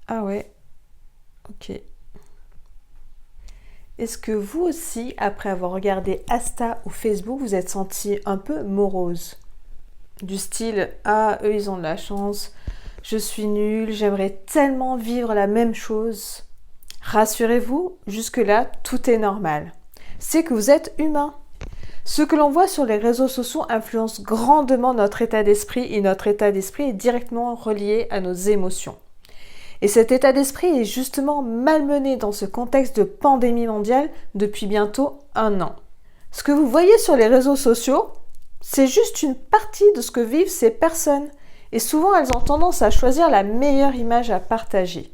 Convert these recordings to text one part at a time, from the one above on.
Ah ouais, ok. Est-ce que vous aussi, après avoir regardé Insta ou Facebook, vous êtes senti un peu morose? Du style, ah, eux, ils ont de la chance, je suis nulle, j'aimerais tellement vivre la même chose. Rassurez-vous, jusque-là, tout est normal. C'est que vous êtes humain. Ce que l'on voit sur les réseaux sociaux influence grandement notre état d'esprit et notre état d'esprit est directement relié à nos émotions. Et cet état d'esprit est justement malmené dans ce contexte de pandémie mondiale depuis bientôt 1 an. Ce que vous voyez sur les réseaux sociaux, c'est juste une partie de ce que vivent ces personnes. Et souvent, elles ont tendance à choisir la meilleure image à partager.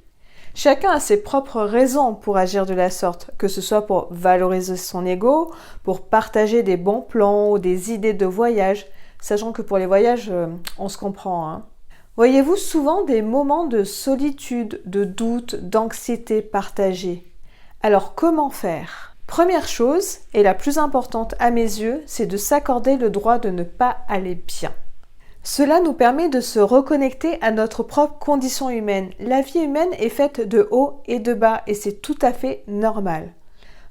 Chacun a ses propres raisons pour agir de la sorte, que ce soit pour valoriser son ego, pour partager des bons plans ou des idées de voyage, sachant que pour les voyages, on se comprend, hein. Voyez-vous souvent des moments de solitude, de doute, d'anxiété partagée. Alors comment faire? Première chose, et la plus importante à mes yeux, c'est de s'accorder le droit de ne pas aller bien. Cela nous permet de se reconnecter à notre propre condition humaine. La vie humaine est faite de haut et de bas et c'est tout à fait normal.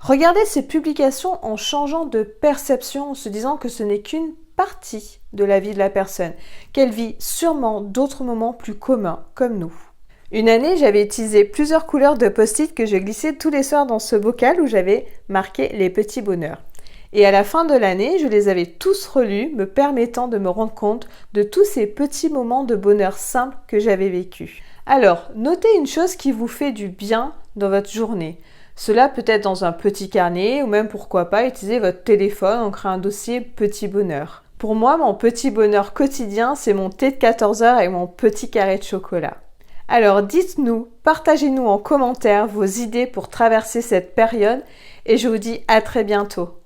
Regardez ces publications en changeant de perception, en se disant que ce n'est qu'une partie de la vie de la personne, qu'elle vit sûrement d'autres moments plus communs, comme nous. Une année, j'avais utilisé plusieurs couleurs de post-it que je glissais tous les soirs dans ce bocal où j'avais marqué les petits bonheurs. Et à la fin de l'année, je les avais tous relus, me permettant de me rendre compte de tous ces petits moments de bonheur simple que j'avais vécus. Alors, notez une chose qui vous fait du bien dans votre journée. Cela peut être dans un petit carnet ou même pourquoi pas utiliser votre téléphone en créant un dossier petit bonheur. Pour moi, mon petit bonheur quotidien, c'est mon thé de 14 heures et mon petit carré de chocolat. Alors dites-nous, partagez-nous en commentaire vos idées pour traverser cette période et je vous dis à très bientôt.